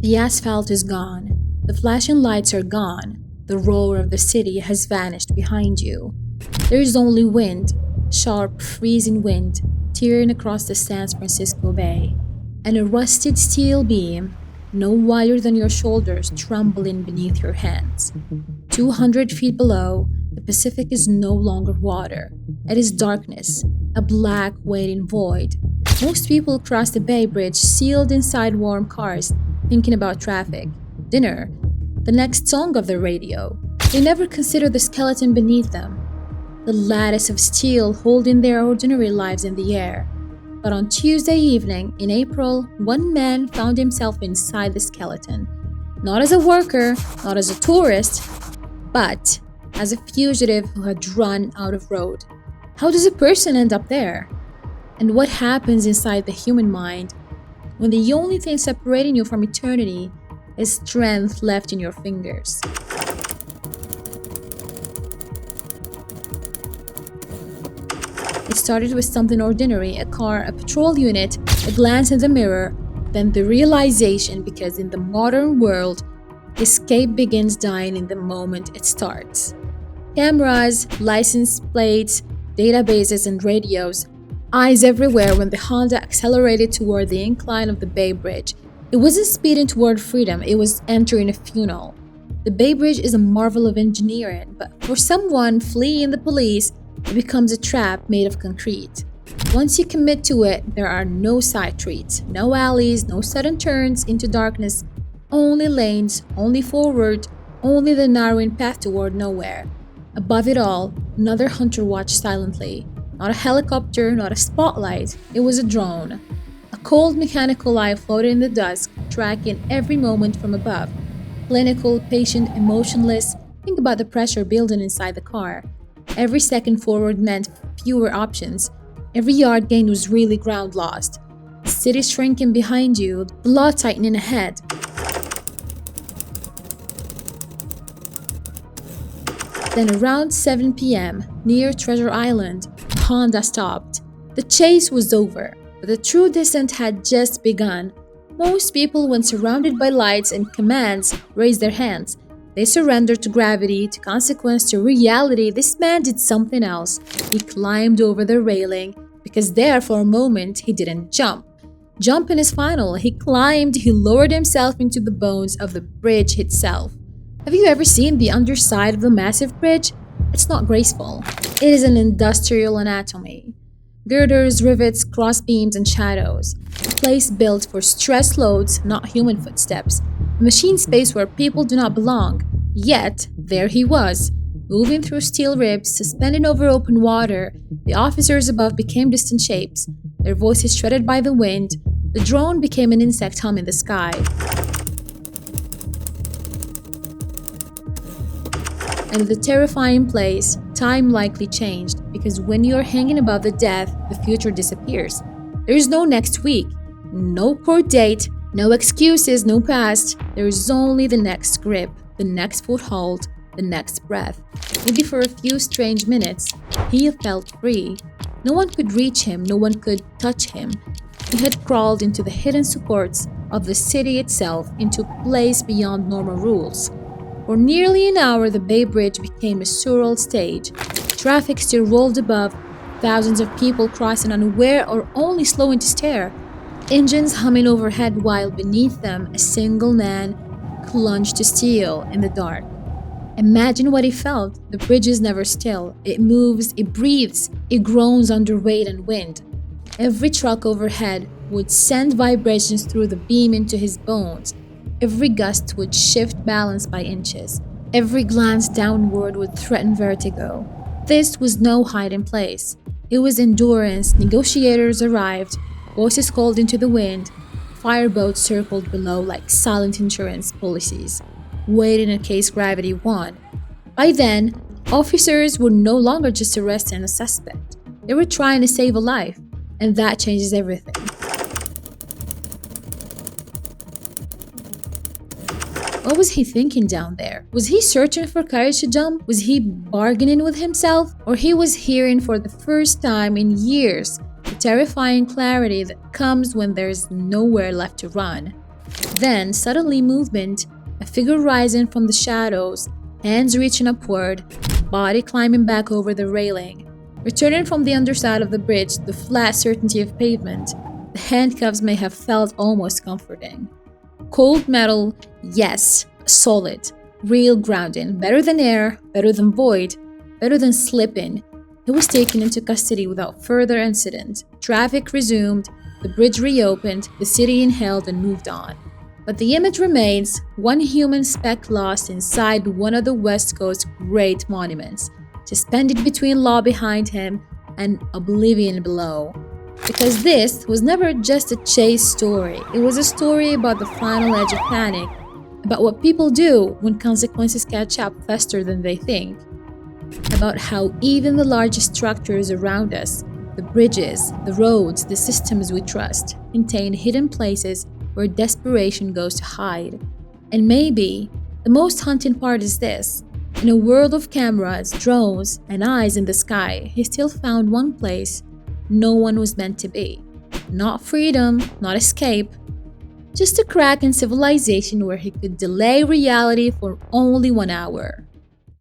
The asphalt is gone. The flashing lights are gone. The roar of the city has vanished behind you. There is only wind, sharp, freezing wind, tearing across the San Francisco Bay, and a rusted steel beam, no wider than your shoulders, trembling beneath your hands. 200 feet below, the Pacific is no longer water. It is darkness, a black, waiting void. Most people cross the Bay Bridge sealed inside warm cars, thinking about traffic, dinner, the next song of the radio. They never consider the skeleton beneath them, the lattice of steel holding their ordinary lives in the air. But on Tuesday evening, in April, one man found himself inside the skeleton. Not as a worker, not as a tourist, but as a fugitive who had run out of road. How does a person end up there? And what happens inside the human mind when the only thing separating you from eternity is strength left in your fingers? It started with something ordinary, a car, a patrol unit, a glance in the mirror, then the realization, because in the modern world, escape begins dying in the moment it starts. Cameras, license plates, databases and radios, eyes everywhere when the Honda accelerated toward the incline of the Bay Bridge. It wasn't speeding toward freedom, it was entering a funnel. The Bay Bridge is a marvel of engineering, but for someone fleeing the police, it becomes a trap made of concrete. Once you commit to it, there are no side streets, no alleys, no sudden turns into darkness, only lanes, only forward, only the narrowing path toward nowhere. Above it all, another hunter watched silently. Not a helicopter, not a spotlight, it was a drone. A cold mechanical eye floated in the dusk, tracking every moment from above. Clinical, patient, emotionless, think about the pressure building inside the car. Every second forward meant fewer options. Every yard gained was really ground lost. The city shrinking behind you, the law tightening ahead. Then around 7 p.m., near Treasure Island, Honda stopped. The chase was over, but the true descent had just begun. Most people, when surrounded by lights and commands, raised their hands. They surrendered to gravity, to consequence, to reality. This man did something else. He climbed over the railing, because there for a moment he didn't jump. Jumping is final. He climbed, he lowered himself into the bones of the bridge itself. Have you ever seen the underside of the massive bridge? It's not graceful. It is an industrial anatomy. Girders, rivets, crossbeams, and shadows. A place built for stress loads, not human footsteps. A machine space where people do not belong. Yet, there he was, moving through steel ribs, suspended over open water. The officers above became distant shapes, their voices shredded by the wind. The drone became an insect hum in the sky. And the terrifying place, time likely changed, because when you're hanging above the death, the future disappears. There is no next week, no court date, no excuses, no past. There is only the next grip, the next foothold, the next breath. Maybe for a few strange minutes, he felt free. No one could reach him, no one could touch him. He had crawled into the hidden supports of the city itself, into a place beyond normal rules. For nearly an hour, the Bay Bridge became a surreal stage. Traffic still rolled above, thousands of people crossing unaware or only slowing to stare. Engines humming overhead while beneath them a single man clutched to steel in the dark. Imagine what he felt. The bridge is never still. It moves, it breathes, it groans under weight and wind. Every truck overhead would send vibrations through the beam into his bones. Every gust would shift balance by inches. Every glance downward would threaten vertigo. This was no hiding place. It was endurance. Negotiators arrived. Voices called into the wind. Fireboats circled below like silent insurance policies, waiting in case gravity won. By then, officers were no longer just arresting a suspect. They were trying to save a life, and that changes everything. What was he thinking down there? Was he searching for courage to jump? Was he bargaining with himself? Or he was hearing for the first time in years the terrifying clarity that comes when there's nowhere left to run? Then, suddenly movement, a figure rising from the shadows, hands reaching upward, body climbing back over the railing. Returning from the underside of the bridge, the flat certainty of pavement, the handcuffs may have felt almost comforting. Cold metal, yes, solid, real grounding, better than air, better than void, better than slipping. He was taken into custody without further incident. Traffic resumed, the bridge reopened, the city inhaled and moved on. But the image remains, one human speck lost inside one of the West Coast's great monuments, suspended between law behind him and oblivion below. Because this was never just a chase story, it was a story about the final edge of panic, about what people do when consequences catch up faster than they think, about how even the largest structures around us, the bridges, the roads, the systems we trust, contain hidden places where desperation goes to hide. And maybe the most haunting part is this. In a world of cameras, drones, and eyes in the sky, he still found one place no one was meant to be. Not freedom, not escape, just a crack in civilization where he could delay reality for only 1 hour.